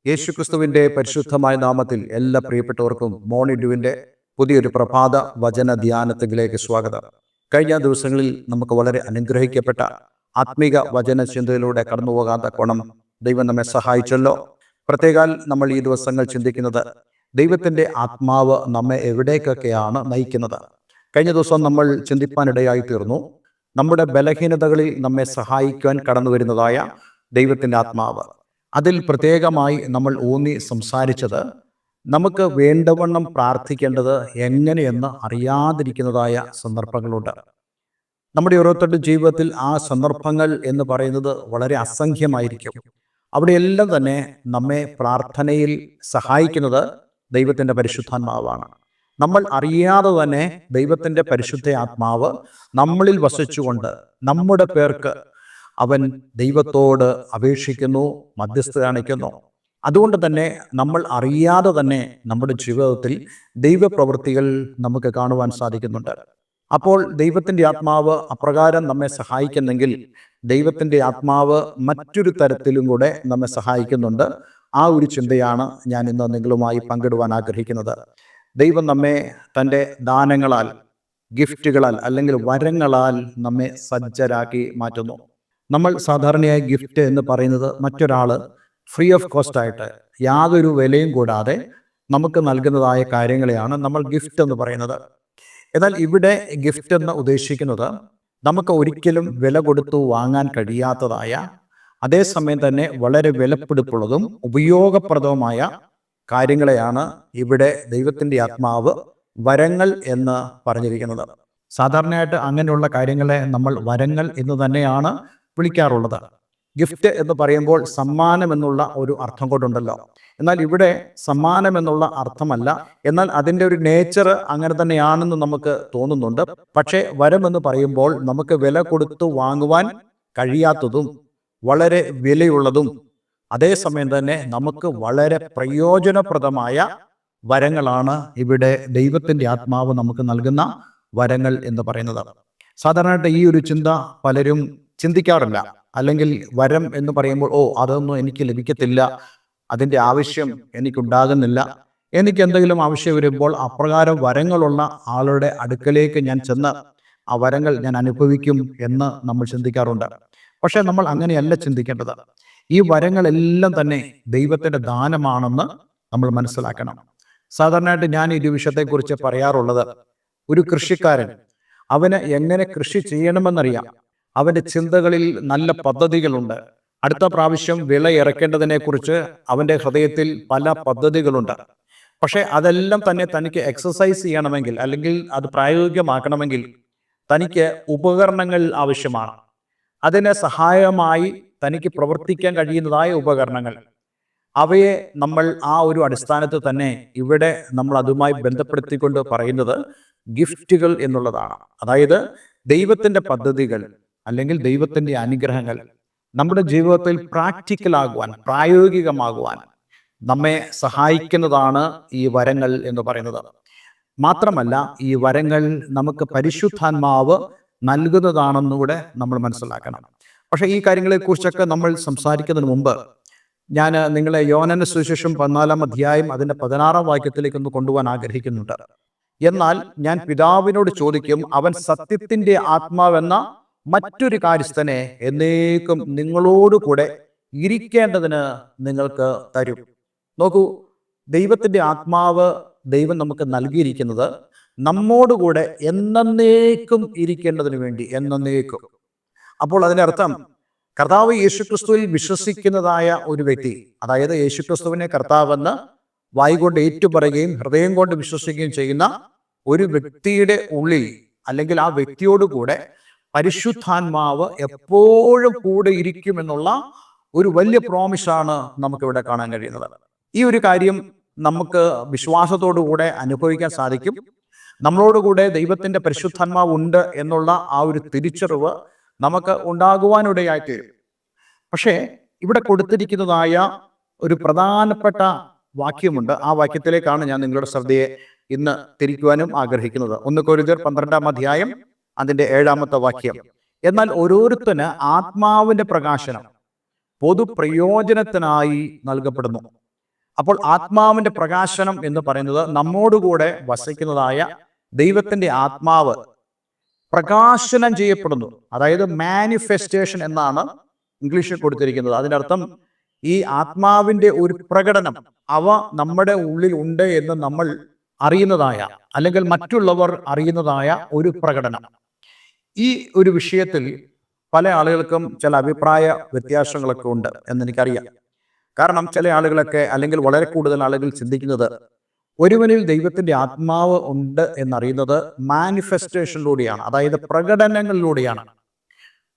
യേശുക്രിസ്തുവിന്റെ പരിശുദ്ധമായ നാമത്തിൽ എല്ലാ പ്രിയപ്പെട്ടവർക്കും മോർണിംഗ് ഡ്യൂവിന്റെ പുതിയൊരു പ്രഭാത വചന ധ്യാനത്തിലേക്ക് സ്വാഗതം. കഴിഞ്ഞ ദിവസങ്ങളിൽ നമുക്ക് വളരെ അനുഗ്രഹിക്കപ്പെട്ട ആത്മീക വചന ചിന്തയിലൂടെ കടന്നുപോകാൻ തക്കോണം ദൈവം നമ്മെ സഹായിച്ചല്ലോ. പ്രത്യേകാൽ നമ്മൾ ഈ ദിവസങ്ങൾ ചിന്തിക്കുന്നത് ദൈവത്തിന്റെ ആത്മാവ് നമ്മെ എവിടേക്കൊക്കെയാണ് നയിക്കുന്നത്. കഴിഞ്ഞ ദിവസം നമ്മൾ ചിന്തിപ്പാനിടയായി തീർന്നു, നമ്മുടെ ബലഹീനതകളിൽ നമ്മെ സഹായിക്കുവാൻ കടന്നു വരുന്നതായ ദൈവത്തിന്റെ ആത്മാവ്. അതിൽ പ്രത്യേകമായി നമ്മൾ ഊന്നി സംസാരിച്ചത് നമുക്ക് വേണ്ടവണ്ണം പ്രാർത്ഥിക്കേണ്ടത് എങ്ങനെയെന്ന് അറിയാതിരിക്കുന്നതായ സന്ദർഭങ്ങളുണ്ട്. നമ്മുടെ ഓരോരുത്തരുടെ ജീവിതത്തിൽ ആ സന്ദർഭങ്ങൾ എന്ന് പറയുന്നത് വളരെ അസംഖ്യമായിരിക്കും. അവിടെയെല്ലാം തന്നെ നമ്മെ പ്രാർത്ഥനയിൽ സഹായിക്കുന്നത് ദൈവത്തിൻ്റെ പരിശുദ്ധാത്മാവാണ്. നമ്മൾ അറിയാതെ തന്നെ ദൈവത്തിൻ്റെ പരിശുദ്ധ ആത്മാവ് നമ്മളിൽ വസിച്ചുകൊണ്ട് നമ്മുടെ പേർക്ക് അവൻ ദൈവത്തോട് അപേക്ഷിക്കുന്നു, മധ്യസ്ഥ കാണിക്കുന്നു. അതുകൊണ്ട് തന്നെ നമ്മൾ അറിയാതെ തന്നെ നമ്മുടെ ജീവിതത്തിൽ ദൈവപ്രവൃത്തികൾ നമുക്ക് കാണുവാൻ സാധിക്കുന്നുണ്ട്. അപ്പോൾ ദൈവത്തിൻ്റെ ആത്മാവ് അപ്രകാരം നമ്മെ സഹായിക്കുന്നെങ്കിൽ ദൈവത്തിൻ്റെ ആത്മാവ് മറ്റൊരു തരത്തിലും കൂടെ നമ്മെ സഹായിക്കുന്നുണ്ട്. ആ ഒരു ചിന്തയാണ് ഞാൻ ഇന്ന് നിങ്ങളുമായി പങ്കിടുവാൻ ആഗ്രഹിക്കുന്നത്. ദൈവം നമ്മെ തൻ്റെ ദാനങ്ങളാൽ, ഗിഫ്റ്റുകളാൽ അല്ലെങ്കിൽ വരങ്ങളാൽ നമ്മെ സജ്ജരാക്കി മാറ്റുന്നു. നമ്മൾ സാധാരണയായി ഗിഫ്റ്റ് എന്ന് പറയുന്നത് മറ്റൊരാൾ ഫ്രീ ഓഫ് കോസ്റ്റ് ആയിട്ട് യാതൊരു വിലയും കൂടാതെ നമുക്ക് നൽകുന്നതായ കാര്യങ്ങളെയാണ് നമ്മൾ ഗിഫ്റ്റ് എന്ന് പറയുന്നത്. എന്നാൽ ഇവിടെ ഗിഫ്റ്റ് എന്ന് ഉദ്ദേശിക്കുന്നത് നമുക്ക് ഒരിക്കലും വില കൊടുത്തു വാങ്ങാൻ കഴിയാത്തതായ, അതേസമയം തന്നെ വളരെ വിലപിടിപ്പുള്ളതും ഉപയോഗപ്രദവുമായ കാര്യങ്ങളെയാണ് ഇവിടെ ദൈവത്തിൻ്റെ ആത്മാവ് വരങ്ങൾ എന്ന് പറഞ്ഞിരിക്കുന്നത്. സാധാരണയായിട്ട് അങ്ങനെയുള്ള കാര്യങ്ങളെ നമ്മൾ വരങ്ങൾ എന്ന് തന്നെയാണ് വിളിക്കാറുള്ളത്. ഗിഫ്റ്റ് എന്ന് പറയുമ്പോൾ സമ്മാനം എന്നുള്ള ഒരു അർത്ഥം കൊണ്ടുണ്ടല്ലോ. എന്നാൽ ഇവിടെ സമ്മാനം എന്നുള്ള അർത്ഥമല്ല, എന്നാൽ അതിൻ്റെ ഒരു നേച്ചർ അങ്ങനെ തന്നെയാണെന്ന് നമുക്ക് തോന്നുന്നുണ്ട്. പക്ഷേ വരം എന്ന് പറയുമ്പോൾ നമുക്ക് വില കൊടുത്തു വാങ്ങുവാൻ കഴിയാത്തതും വളരെ വിലയുള്ളതും അതേസമയം തന്നെ നമുക്ക് വളരെ പ്രയോജനപ്രദമായ വരങ്ങളാണ് ഇവിടെ ദൈവത്തിൻ്റെ ആത്മാവ് നമുക്ക് നൽകുന്ന വരങ്ങൾ എന്ന് പറയുന്നത്. സാധാരണയായിട്ട് ഈ ഒരു ചിന്ത പലരും ചിന്തിക്കാറില്ല. അല്ലെങ്കിൽ വരം എന്ന് പറയുമ്പോൾ അതൊന്നും എനിക്ക് ലഭിക്കത്തില്ല, അതിൻ്റെ ആവശ്യം എനിക്കുണ്ടാകുന്നില്ല, എനിക്ക് എന്തെങ്കിലും ആവശ്യം വരുമ്പോൾ അപ്രകാരം വരങ്ങളുള്ള ആളുടെ അടുക്കലേക്ക് ഞാൻ ചെന്ന് ആ വരങ്ങൾ ഞാൻ അനുഭവിക്കും എന്ന് നമ്മൾ ചിന്തിക്കാറുണ്ട്. പക്ഷേ നമ്മൾ അങ്ങനെയല്ല ചിന്തിക്കേണ്ടത്. ഈ വരങ്ങളെല്ലാം തന്നെ ദൈവത്തിൻ്റെ ദാനമാണെന്ന് നമ്മൾ മനസ്സിലാക്കണം. സാധാരണയായിട്ട് ഞാൻ ഈ വിഷയത്തെക്കുറിച്ച് പറയാറുള്ളത്, ഒരു കൃഷിക്കാരൻ അവന് എങ്ങനെ കൃഷി ചെയ്യണമെന്നറിയാം. അവൻ്റെ ചിന്തകളിൽ നല്ല പദ്ധതികളുണ്ട്. അടുത്ത പ്രാവശ്യം വിള ഇറക്കേണ്ടതിനെ കുറിച്ച് അവൻ്റെ ഹൃദയത്തിൽ പല പദ്ധതികളുണ്ട്. പക്ഷെ അതെല്ലാം തന്നെ തനിക്ക് എക്സസൈസ് ചെയ്യണമെങ്കിൽ അല്ലെങ്കിൽ അത് പ്രായോഗികമാക്കണമെങ്കിൽ തനിക്ക് ഉപകരണങ്ങൾ ആവശ്യമാണ്. അതിന് സഹായമായി തനിക്ക് പ്രവർത്തിക്കാൻ കഴിയുന്നതായ ഉപകരണങ്ങൾ, അവയെ നമ്മൾ ആ ഒരു അടിസ്ഥാനത്തിൽ തന്നെ ഇവിടെ നമ്മൾ അതുമായി ബന്ധപ്പെടുത്തിക്കൊണ്ട് പറയുന്നത് ഗിഫ്റ്റുകൾ എന്നുള്ളതാണ്. അതായത് ദൈവത്തിൻ്റെ പദ്ധതികൾ അല്ലെങ്കിൽ ദൈവത്തിൻ്റെ അനുഗ്രഹങ്ങൾ നമ്മുടെ ജീവിതത്തിൽ പ്രാക്ടിക്കലാകുവാൻ, പ്രായോഗികമാകുവാൻ നമ്മെ സഹായിക്കുന്നതാണ് ഈ വരങ്ങൾ എന്ന് പറയുന്നത്. മാത്രമല്ല ഈ വരങ്ങൾ നമുക്ക് പരിശുദ്ധാത്മാവ് നൽകുന്നതാണെന്നുകൂടെ നമ്മൾ മനസ്സിലാക്കണം. പക്ഷേ ഈ കാര്യങ്ങളെക്കുറിച്ചൊക്കെ നമ്മൾ സംസാരിക്കുന്നതിന് മുമ്പ് ഞാൻ നിങ്ങളെ യോഹന്നാന്റെ സുവിശേഷം 14-ാം അധ്യായം അതിൻ്റെ 16-ാം വാക്യത്തിലേക്ക് ഒന്ന് കൊണ്ടുപോകാൻ ആഗ്രഹിക്കുന്നുണ്ട്. എന്നാൽ ഞാൻ പിതാവിനോട് ചോദിക്കും, അവൻ സത്യത്തിൻ്റെ ആത്മാവെന്ന മറ്റൊരു കാര്യസ്ഥനെ എന്നേക്കും നിങ്ങളോട് കൂടെ ഇരിക്കേണ്ടതിന് നിങ്ങൾക്ക് തരും. നോക്കൂ, ദൈവത്തിൻ്റെ ആത്മാവ് ദൈവം നമുക്ക് നൽകിയിരിക്കുന്നത് നമ്മോടുകൂടെ എന്നേക്കും ഇരിക്കേണ്ടതിന് വേണ്ടി, എന്നേക്കും. അപ്പോൾ അതിൻ്റെ അർത്ഥം കർത്താവ് യേശുക്രിസ്തുവിൽ വിശ്വസിക്കുന്നതായ ഒരു വ്യക്തി, അതായത് യേശുക്രിസ്തുവിനെ കർത്താവെന്ന് വായ്കൊണ്ട് ഏറ്റുപറയുകയും ഹൃദയം കൊണ്ട് വിശ്വസിക്കുകയും ചെയ്യുന്ന ഒരു വ്യക്തിയുടെ ഉള്ളിൽ അല്ലെങ്കിൽ ആ വ്യക്തിയോടുകൂടെ പരിശുദ്ധാത്മാവ് എപ്പോഴും കൂടെ ഇരിക്കുമെന്നുള്ള ഒരു വലിയ പ്രോമിസാണ് നമുക്കിവിടെ കാണാൻ കഴിയുന്നത്. ഈ ഒരു കാര്യം നമുക്ക് വിശ്വാസത്തോടുകൂടെ അനുഭവിക്കാൻ സാധിക്കും. നമ്മളോടുകൂടെ ദൈവത്തിൻ്റെ പരിശുദ്ധാത്മാവ് ഉണ്ട് എന്നുള്ള ആ ഒരു തിരിച്ചറിവ് നമുക്ക് ഉണ്ടാകുവാനിടയായിത്തീരും. പക്ഷേ ഇവിടെ കൊടുത്തിരിക്കുന്നതായ ഒരു പ്രധാനപ്പെട്ട വാക്യമുണ്ട്. ആ വാക്യത്തിലേക്കാണ് ഞാൻ നിങ്ങളുടെ ശ്രദ്ധയെ ഇന്ന് തിരിക്കുവാനും ആഗ്രഹിക്കുന്നത്. 1 കൊരിന്ത്യർ 12-ാം അധ്യായം അതിൻ്റെ 7-ാമത്തെ വാക്യം. എന്നാൽ ഓരോരുത്തന് ആത്മാവിൻ്റെ പ്രകാശനം പൊതുപ്രയോജനത്തിനായി നൽകപ്പെടുന്നു. അപ്പോൾ ആത്മാവിന്റെ പ്രകാശനം എന്ന് പറയുന്നത് നമ്മോടുകൂടെ വസിക്കുന്നതായ ദൈവത്തിന്റെ ആത്മാവ് പ്രകാശനം ചെയ്യപ്പെടുന്നു. അതായത് മാനിഫെസ്റ്റേഷൻ എന്നാണ് ഇംഗ്ലീഷിൽ കൊടുത്തിരിക്കുന്നത്. അതിനർത്ഥം ഈ ആത്മാവിന്റെ ഒരു പ്രകടനം, അവ നമ്മുടെ ഉള്ളിൽ ഉണ്ട് എന്ന് നമ്മൾ അറിയുന്നതായ, അല്ലെങ്കിൽ മറ്റുള്ളവർ അറിയുന്നതായ ഒരു പ്രകടനം. ഈ ഒരു വിഷയത്തിൽ പല ആളുകൾക്കും ചില അഭിപ്രായ വ്യത്യാസങ്ങളൊക്കെ ഉണ്ട് എന്നെനിക്കറിയാം. കാരണം ചില ആളുകളൊക്കെ, അല്ലെങ്കിൽ വളരെ കൂടുതൽ ആളുകൾ ചിന്തിക്കുന്നത്, ഒരുവനിൽ ദൈവത്തിന്റെ ആത്മാവ് ഉണ്ട് എന്നറിയുന്നത് മാനിഫെസ്റ്റേഷനിലൂടെയാണ്, അതായത് പ്രകടനങ്ങളിലൂടെയാണ്.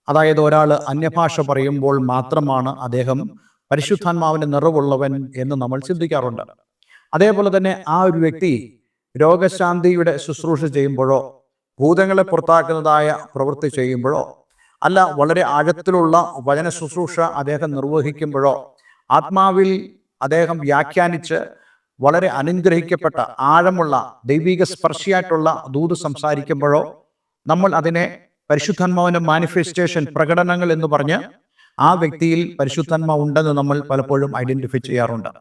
അതായത് ഒരാൾ അന്യഭാഷ പറയുമ്പോൾ മാത്രമാണ് അദ്ദേഹം പരിശുദ്ധാത്മാവിന്റെ നിറവുള്ളവൻ എന്ന് നമ്മൾ ചിന്തിക്കാറുണ്ട്. അതേപോലെ തന്നെ ആ ഒരു വ്യക്തി രോഗശാന്തിയുടെ ശുശ്രൂഷ ചെയ്യുമ്പോഴോ, ഭൂതങ്ങളെ പുറത്താക്കുന്നതായ പ്രവൃത്തി ചെയ്യുമ്പോഴോ, അല്ല വളരെ ആഴത്തിലുള്ള വചന ശുശ്രൂഷ അദ്ദേഹം നിർവഹിക്കുമ്പോഴോ, ആത്മാവിൽ അദ്ദേഹം വ്യാഖ്യാനിച്ച് വളരെ അനുഗ്രഹിക്കപ്പെട്ട ആഴമുള്ള ദൈവിക സ്പർശിയായിട്ടുള്ള ദൂത് സംസാരിക്കുമ്പോഴോ, നമ്മൾ അതിനെ പരിശുദ്ധാത്മാവിന്റെ മാനിഫെസ്റ്റേഷൻ, പ്രകടനങ്ങൾ എന്ന് പറഞ്ഞ് ആ വ്യക്തിയിൽ പരിശുദ്ധാത്മാവ് ഉണ്ടെന്ന് നമ്മൾ പലപ്പോഴും ഐഡന്റിഫൈ ചെയ്യാറുണ്ട്.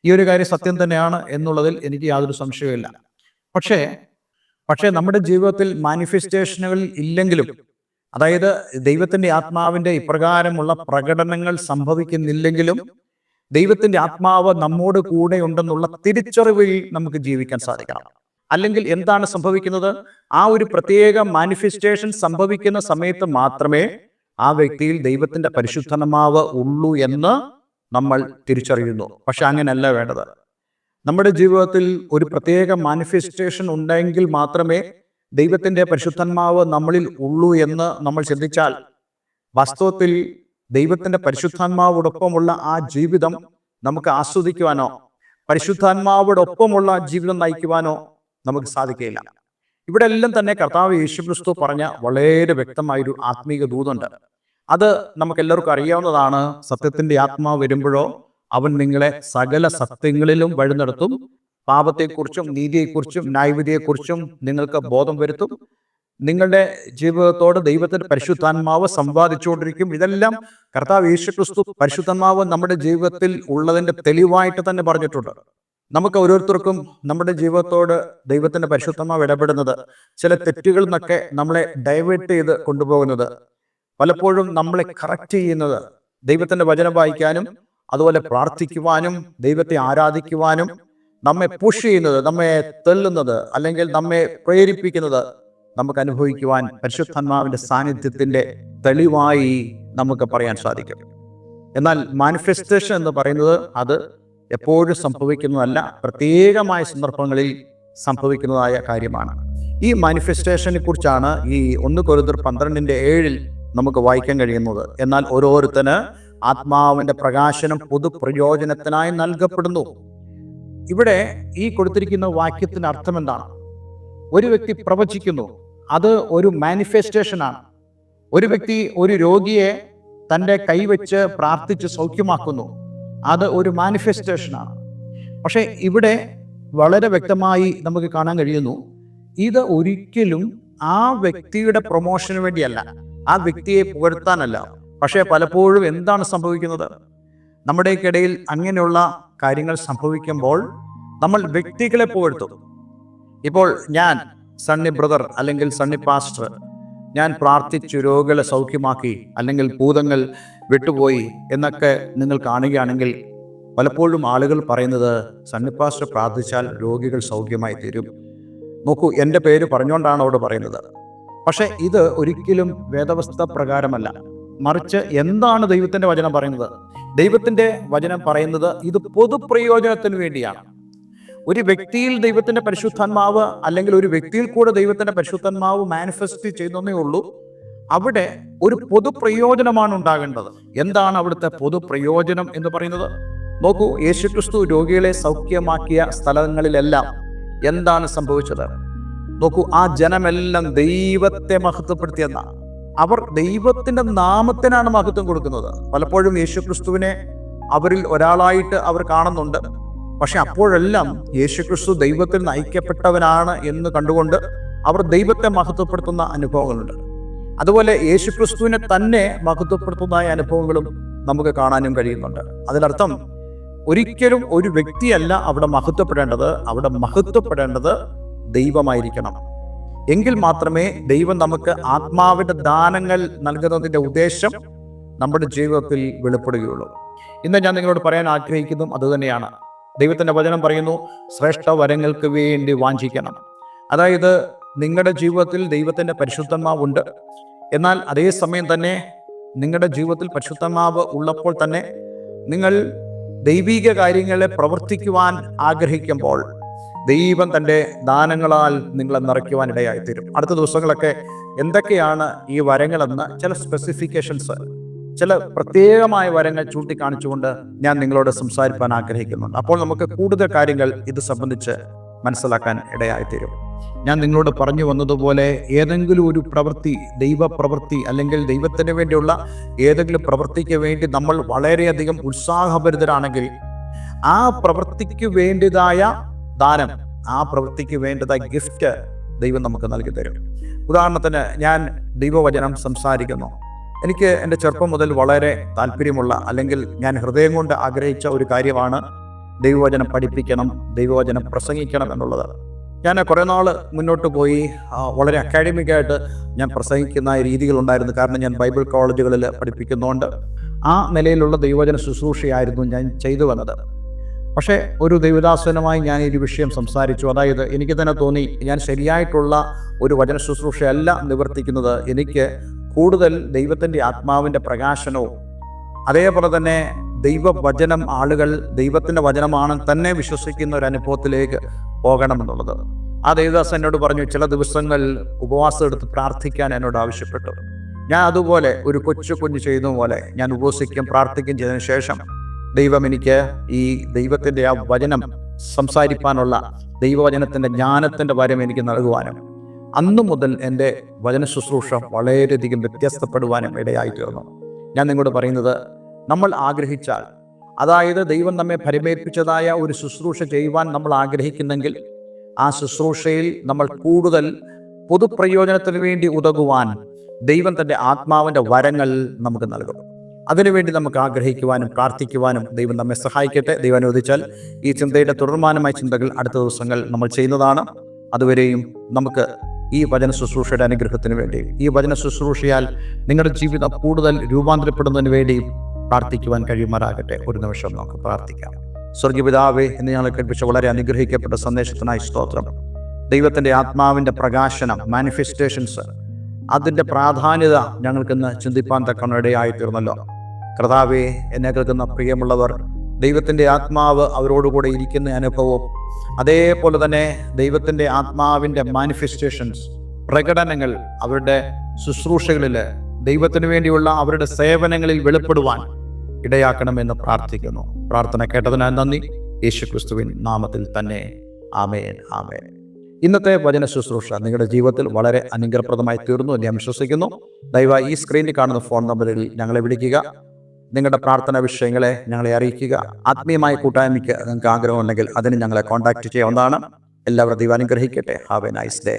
ഈ ഒരു കാര്യം സത്യം തന്നെയാണ് എന്നുള്ളതിൽ എനിക്ക് യാതൊരു സംശയവുമില്ല. പക്ഷേ നമ്മുടെ ജീവിതത്തിൽ മാനിഫെസ്റ്റേഷനുകൾ ഇല്ലെങ്കിലും, അതായത് ദൈവത്തിന്റെ ആത്മാവിന്റെ ഇപ്രകാരമുള്ള പ്രകടനങ്ങൾ സംഭവിക്കുന്നില്ലെങ്കിലും, ദൈവത്തിന്റെ ആത്മാവ് നമ്മോട് കൂടെ ഉണ്ടെന്നുള്ള തിരിച്ചറിവിൽ നമുക്ക് ജീവിക്കാൻ സാധിക്കണം. അല്ലെങ്കിൽ എന്താണ് സംഭവിക്കുന്നത്? ആ ഒരു പ്രത്യേക മാനിഫെസ്റ്റേഷൻ സംഭവിക്കുന്ന സമയത്ത് മാത്രമേ ആ വ്യക്തിയിൽ ദൈവത്തിന്റെ പരിശുദ്ധാത്മാവ് ഉള്ളൂ എന്ന് നമ്മൾ തിരിച്ചറിയുന്നു. പക്ഷെ അങ്ങനെയല്ല വേണ്ടത്. നമ്മുടെ ജീവിതത്തിൽ ഒരു പ്രത്യേക മാനിഫെസ്റ്റേഷൻ ഉണ്ടെങ്കിൽ മാത്രമേ ദൈവത്തിന്റെ പരിശുദ്ധാത്മാവ് നമ്മളിൽ ഉള്ളൂ എന്ന് നമ്മൾ ചിന്തിച്ചാൽ, വാസ്തവത്തിൽ ദൈവത്തിന്റെ പരിശുദ്ധാത്മാവോടൊപ്പമുള്ള ആ ജീവിതം നമുക്ക് ആസ്വദിക്കുവാനോ, പരിശുദ്ധാത്മാവോടൊപ്പമുള്ള ജീവിതം നയിക്കുവാനോ നമുക്ക് സാധിക്കുകയില്ല. ഇവിടെ എല്ലാം തന്നെ കർത്താവ് യേശുക്രിസ്തു പറഞ്ഞ വളരെ വ്യക്തമായൊരു ആത്മീക ദൂതുണ്ട്. അത് നമുക്ക് എല്ലാവർക്കും അറിയാവുന്നതാണ്. സത്യത്തിന്റെ ആത്മാവ് വരുമ്പോഴോ അവൻ നിങ്ങളെ സകല സത്യങ്ങളിലും വഴി നടത്തും, പാപത്തെക്കുറിച്ചും നീതിയെക്കുറിച്ചും ന്യായവിധിയെക്കുറിച്ചും നിങ്ങൾക്ക് ബോധം വരുത്തും, നിങ്ങളുടെ ജീവിതത്തോട് ദൈവത്തിന്റെ പരിശുദ്ധാത്മാവ് സംവാദിച്ചുകൊണ്ടിരിക്കും. ഇതെല്ലാം കർത്താവ് യേശുക്രിസ്തു പരിശുദ്ധാത്മാവ് നമ്മുടെ ജീവിതത്തിൽ ഉള്ളതിന്റെ തെളിവായിട്ട് തന്നെ പറഞ്ഞിട്ടുണ്ട്. നമുക്ക് ഓരോരുത്തർക്കും നമ്മുടെ ജീവിതത്തോട് ദൈവത്തിന്റെ പരിശുദ്ധാത്മാവ് ഇടപെടുന്നത്, ചില തെറ്റുകളിൽ നിന്നൊക്കെ നമ്മളെ ഡൈവേർട്ട് ചെയ്ത് കൊണ്ടുപോകുന്നത്, പലപ്പോഴും നമ്മളെ കറക്റ്റ് ചെയ്യുന്നത്, ദൈവത്തിന്റെ വചനം വായിക്കാനും അതുപോലെ പ്രാർത്ഥിക്കുവാനും ദൈവത്തെ ആരാധിക്കുവാനും നമ്മെ പുഷ് ചെയ്യുന്നത്, നമ്മെ തെള്ളുന്നത്, അല്ലെങ്കിൽ നമ്മെ പ്രേരിപ്പിക്കുന്നത് നമുക്ക് അനുഭവിക്കുവാൻ പരിശുദ്ധാത്മാവിന്റെ സാന്നിധ്യത്തിന്റെ തെളിവായി നമുക്ക് പറയാൻ സാധിക്കും. എന്നാൽ മാനിഫെസ്റ്റേഷൻ എന്ന് പറയുന്നത് അത് എപ്പോഴും സംഭവിക്കുന്നതല്ല, പ്രത്യേകമായ സന്ദർഭങ്ങളിൽ സംഭവിക്കുന്നതായ കാര്യമാണ്. ഈ മാനിഫെസ്റ്റേഷനെ കുറിച്ചാണ് ഈ 1 കൊരിന്ത്യർ 12:7 നമുക്ക് വായിക്കാൻ കഴിയുന്നത്. എന്നാൽ ഓരോരുത്തന് ആത്മാവിന്റെ പ്രകാശനം പൊതുപ്രയോജനത്തിനായി നൽകപ്പെടുന്നു. ഇവിടെ ഈ കൊടുത്തിരിക്കുന്ന വാക്യത്തിന്റെ അർത്ഥം എന്താണ്? ഒരു വ്യക്തി പ്രവചിക്കുന്നു, അത് ഒരു മാനിഫെസ്റ്റേഷനാണ്. ഒരു വ്യക്തി ഒരു രോഗിയെ തൻ്റെ കൈവച്ച് പ്രാർത്ഥിച്ച് സൗഖ്യമാക്കുന്നു, അത് ഒരു മാനിഫെസ്റ്റേഷനാണ്. പക്ഷെ ഇവിടെ വളരെ വ്യക്തമായി നമുക്ക് കാണാൻ കഴിയുന്നു, ഇത് ഒരിക്കലും ആ വ്യക്തിയുടെ പ്രൊമോഷന് വേണ്ടിയല്ല, ആ വ്യക്തിയെ പുകഴ്ത്താനല്ല. പക്ഷെ പലപ്പോഴും എന്താണ് സംഭവിക്കുന്നത്? നമ്മുടെക്കിടയിൽ അങ്ങനെയുള്ള കാര്യങ്ങൾ സംഭവിക്കുമ്പോൾ നമ്മൾ വ്യക്തികളെ പുകഴ്ത്തും. ഇപ്പോൾ ഞാൻ സണ്ണി ബ്രദർ അല്ലെങ്കിൽ സണ്ണി പാസ്റ്റർ, ഞാൻ പ്രാർത്ഥിച്ചു രോഗികളെ സൗഖ്യമാക്കി, അല്ലെങ്കിൽ ഭൂതങ്ങൾ വിട്ടുപോയി എന്നൊക്കെ നിങ്ങൾ കാണുകയാണെങ്കിൽ, പലപ്പോഴും ആളുകൾ പറയുന്നത് സണ്ണി പാസ്റ്റർ പ്രാർത്ഥിച്ചാൽ രോഗികൾ സൗഖ്യമായി തീരും. നോക്കൂ, എൻ്റെ പേര് പറഞ്ഞുകൊണ്ടാണ് അവിടെ പറയുന്നത്. പക്ഷെ ഇത് ഒരിക്കലും വേദവസ്ഥ പ്രകാരമല്ല. മറിച്ച് എന്താണ് ദൈവത്തിന്റെ വചനം പറയുന്നത്? ദൈവത്തിന്റെ വചനം പറയുന്നത് ഇത് പൊതുപ്രയോജനത്തിന് വേണ്ടിയാണ്. ഒരു വ്യക്തിയിൽ ദൈവത്തിന്റെ പരിശുദ്ധാത്മാവ്, അല്ലെങ്കിൽ ഒരു വ്യക്തിയിൽ കൂടെ ദൈവത്തിന്റെ പരിശുദ്ധാത്മാവ് മാനിഫെസ്റ്റ് ചെയ്യുന്നതേ ഉള്ളൂ. അവിടെ ഒരു പൊതുപ്രയോജനമാണ് ഉണ്ടാകേണ്ടത്. എന്താണ് അവിടുത്തെ പൊതുപ്രയോജനം എന്ന് പറയുന്നത്? നോക്കൂ, യേശുക്രിസ്തു രോഗികളെ സൗഖ്യമാക്കിയ സ്ഥലങ്ങളിലെല്ലാം എന്താണ് സംഭവിച്ചത്? നോക്കൂ, ആ ജനമെല്ലാം ദൈവത്തെ മഹത്വപ്പെടുത്തിയെന്നാണ്. അവർ ദൈവത്തിന്റെ നാമത്തിനാണ് മഹത്വം കൊടുക്കുന്നത്. പലപ്പോഴും യേശുക്രിസ്തുവിനെ അവരിൽ ഒരാളായിട്ട് അവർ കാണുന്നുണ്ട്. പക്ഷെ അപ്പോഴെല്ലാം യേശുക്രിസ്തു ദൈവത്തിൽ നയിക്കപ്പെട്ടവനാണ് എന്ന് കണ്ടുകൊണ്ട് അവർ ദൈവത്തെ മഹത്വപ്പെടുത്തുന്ന അനുഭവങ്ങളുണ്ട്. അതുപോലെ യേശുക്രിസ്തുവിനെ തന്നെ മഹത്വപ്പെടുത്തുന്ന അനുഭവങ്ങളും നമുക്ക് കാണാനും കഴിയുന്നുണ്ട്. അതിനർത്ഥം ഒരിക്കലും ഒരു വ്യക്തിയല്ല അവിടെ മഹത്വപ്പെടേണ്ടത്. അവിടെ മഹത്വപ്പെടേണ്ടത് ദൈവമായിരിക്കണം. എങ്കിൽ മാത്രമേ ദൈവം നമുക്ക് ആത്മാവിന്റെ ദാനങ്ങൾ നൽകുന്നതിൻ്റെ ഉദ്ദേശം നമ്മുടെ ജീവിതത്തിൽ വെളിപ്പെടുകയുള്ളൂ. ഇന്ന് ഞാൻ നിങ്ങളോട് പറയാൻ ആഗ്രഹിക്കുന്നതും അതുതന്നെയാണ്. ദൈവത്തിൻ്റെ വചനം പറയുന്നു, ശ്രേഷ്ഠ വരങ്ങൾക്ക് വേണ്ടി വാഞ്ചിക്കണം. അതായത് നിങ്ങളുടെ ജീവിതത്തിൽ ദൈവത്തിൻ്റെ പരിശുദ്ധാത്മാവുണ്ട്. എന്നാൽ അതേസമയം തന്നെ നിങ്ങളുടെ ജീവിതത്തിൽ പരിശുദ്ധാത്മാവ് ഉള്ളപ്പോൾ തന്നെ നിങ്ങൾ ദൈവിക കാര്യങ്ങളെ പ്രവർത്തിക്കുവാൻ ആഗ്രഹിക്കുമ്പോൾ ദൈവം തൻ്റെ ദാനങ്ങളാൽ നിങ്ങളെ നിറയ്ക്കുവാൻ ഇടയായിത്തീരും. അടുത്ത ദിവസങ്ങളൊക്കെ എന്തൊക്കെയാണ് ഈ വരങ്ങളെന്ന് ചില സ്പെസിഫിക്കേഷൻസ്, ചില പ്രത്യേകമായ വരങ്ങൾ ചൂണ്ടിക്കാണിച്ചുകൊണ്ട് ഞാൻ നിങ്ങളോട് സംസാരിക്കാൻ ആഗ്രഹിക്കുന്നുണ്ട്. അപ്പോൾ നമുക്ക് കൂടുതൽ കാര്യങ്ങൾ ഇത് സംബന്ധിച്ച് മനസ്സിലാക്കാൻ ഇടയായിത്തീരും. ഞാൻ നിങ്ങളോട് പറഞ്ഞു വന്നതുപോലെ ഏതെങ്കിലും ഒരു പ്രവൃത്തി, ദൈവപ്രവൃത്തി അല്ലെങ്കിൽ ദൈവത്തിന് വേണ്ടിയുള്ള ഏതെങ്കിലും പ്രവൃത്തിക്ക് വേണ്ടി നമ്മൾ വളരെയധികം ഉത്സാഹഭരിതരാണെങ്കിൽ ആ പ്രവൃത്തിക്ക് വേണ്ടിയതായ ദാനം, ആ പ്രവൃത്തിക്ക് വേണ്ടതായ ഗിഫ്റ്റ് ദൈവം നമുക്ക് നൽകി തരും. ഉദാഹരണത്തിന് ഞാൻ ദൈവവചനം സംസാരിക്കുന്നു. എനിക്ക് എൻ്റെ ചെറുപ്പം മുതൽ വളരെ താല്പര്യമുള്ള അല്ലെങ്കിൽ ഞാൻ ഹൃദയം കൊണ്ട് ആഗ്രഹിച്ച ഒരു കാര്യമാണ് ദൈവവചനം പഠിപ്പിക്കണം, ദൈവവചനം പ്രസംഗിക്കണം എന്നുള്ളത്. ഞാൻ കുറേ നാൾ മുന്നോട്ട് പോയി വളരെ അക്കാഡമിക്കായിട്ട് ഞാൻ പ്രസംഗിക്കുന്ന രീതികളുണ്ടായിരുന്നു. കാരണം ഞാൻ ബൈബിൾ കോളേജുകളിൽ പഠിപ്പിക്കുന്നതുകൊണ്ട് ആ നിലയിലുള്ള ദൈവവചന ശുശ്രൂഷയായിരുന്നു ഞാൻ ചെയ്തു വന്നത്. പക്ഷേ ഒരു ദൈവദാസനുമായി ഞാൻ ഈ വിഷയം സംസാരിച്ചു. അതായത് എനിക്ക് തന്നെ തോന്നി ഞാൻ ശരിയായിട്ടുള്ള ഒരു വചന ശുശ്രൂഷയല്ല നിവർത്തിക്കുന്നത്. എനിക്ക് കൂടുതൽ ദൈവത്തിൻ്റെ ആത്മാവിൻ്റെ പ്രകാശനവും അതേപോലെ തന്നെ ദൈവവചനം ആളുകൾ ദൈവത്തിൻ്റെ വചനമാണ് തന്നെ വിശ്വസിക്കുന്ന ഒരു അനുഭവത്തിലേക്ക് പോകണമെന്നുള്ളത്. ആ ദൈവദാസൻ എന്നോട് പറഞ്ഞു, ചില ദിവസങ്ങൾ ഉപവാസം എടുത്ത് പ്രാർത്ഥിക്കാൻ എന്നോട് ആവശ്യപ്പെട്ടു. ഞാൻ അതുപോലെ ഒരു കുഞ്ഞ് ചെയ്യുന്ന പോലെ ഞാൻ ഉപവസിക്കും, പ്രാർത്ഥിക്കും ചെയ്തതിനു ശേഷം ദൈവം എനിക്ക് ഈ ദൈവത്തിൻ്റെ ആ വചനം സംസാരിക്കാനുള്ള ദൈവവചനത്തിൻ്റെ ജ്ഞാനത്തിൻ്റെ വരം എനിക്ക് നൽകുവാനും അന്നു മുതൽ എൻ്റെ വചന ശുശ്രൂഷ വളരെയധികം വ്യത്യസ്തപ്പെടുവാനും ഇടയായി തീർന്നു. ഞാൻ നിങ്ങളോട് പറയുന്നത്, നമ്മൾ ആഗ്രഹിച്ചാൽ, അതായത് ദൈവം നമ്മെ പരിമേൽപ്പിച്ചതായ ഒരു ശുശ്രൂഷ ചെയ്യുവാൻ നമ്മൾ ആഗ്രഹിക്കുന്നെങ്കിൽ ആ ശുശ്രൂഷയിൽ നമ്മൾ കൂടുതൽ പൊതുപ്രയോജനത്തിന് വേണ്ടി ഉതകുവാൻ ദൈവം തൻ്റെ ആത്മാവിൻ്റെ വരങ്ങൾ നമുക്ക് നൽകും. അതിനുവേണ്ടി നമുക്ക് ആഗ്രഹിക്കുവാനും പ്രാർത്ഥിക്കുവാനും ദൈവം നമ്മെ സഹായിക്കട്ടെ. ദൈവം അനുവദിച്ചാൽ ഈ ചിന്തയുടെ തുടർമാനമായ ചിന്തകൾ അടുത്ത ദിവസങ്ങൾ നമ്മൾ ചെയ്യുന്നതാണ്. അതുവരെയും നമുക്ക് ഈ വചന ശുശ്രൂഷയുടെ അനുഗ്രഹത്തിന് വേണ്ടി, ഈ വചന ശുശ്രൂഷയാൽ നിങ്ങളുടെ ജീവിതം കൂടുതൽ രൂപാന്തരപ്പെടുന്നതിന് വേണ്ടി പ്രാർത്ഥിക്കുവാൻ കഴിയുമാറാകട്ടെ. ഒരു നിമിഷം നമുക്ക് പ്രാർത്ഥിക്കാം. സ്വർഗീയപിതാവേ, എന്ന് ഞങ്ങളെ കേൾപ്പിച്ച വളരെ അനുഗ്രഹിക്കപ്പെട്ട സന്ദേശത്തിനായി സ്തോത്രം. ദൈവത്തിൻ്റെ ആത്മാവിൻ്റെ പ്രകാശനം, മാനിഫെസ്റ്റേഷൻസ്, അതിൻ്റെ പ്രാധാന്യത ഞങ്ങൾക്കിന്ന് ചിന്തിപ്പാൻ തക്കവണ്ണം ഇടയായി തീർന്നല്ലോ. കർത്താവേ, എന്നെ കേൾക്കുന്ന പ്രിയമുള്ളവർ ദൈവത്തിൻ്റെ ആത്മാവ് അവരോടുകൂടെ ഇരിക്കുന്ന അനുഭവവും അതേപോലെ തന്നെ ദൈവത്തിൻ്റെ ആത്മാവിൻ്റെ മാനിഫെസ്റ്റേഷൻസ്, പ്രകടനങ്ങൾ അവരുടെ ശുശ്രൂഷകളിൽ ദൈവത്തിന് വേണ്ടിയുള്ള അവരുടെ സേവനങ്ങളിൽ വെളിപ്പെടുവാൻ ഇടയാക്കണമെന്ന് പ്രാർത്ഥിക്കുന്നു. പ്രാർത്ഥന കേട്ടതിനാൽ നന്ദി. യേശുക്രിസ്തുവിൻ നാമത്തിൽ തന്നെ ആമേൻ, ആമേൻ. ഇന്നത്തെ വചന ശുശ്രൂഷ നിങ്ങളുടെ ജീവിതത്തിൽ വളരെ അനുഗ്രഹപ്രദമായി തീർന്നു എന്ന് ഞാൻ വിശ്വസിക്കുന്നു. ദയവായി ഈ സ്ക്രീനിൽ കാണുന്ന ഫോൺ നമ്പറിൽ ഞങ്ങളെ വിളിക്കുക. നിങ്ങളുടെ പ്രാർത്ഥന വിഷയങ്ങളെ ഞങ്ങളെ അറിയിക്കുക. ആത്മീയമായ കൂട്ടായ്മയ്ക്ക് നിങ്ങൾക്ക് ആഗ്രഹമുണ്ടെങ്കിൽ അതിന് ഞങ്ങളെ കോൺടാക്റ്റ് ചെയ്യാവുന്നതാണ്. എല്ലാവരും ദൈവം അനുഗ്രഹിക്കട്ടെ. Have A nice day.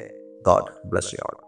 God bless you all.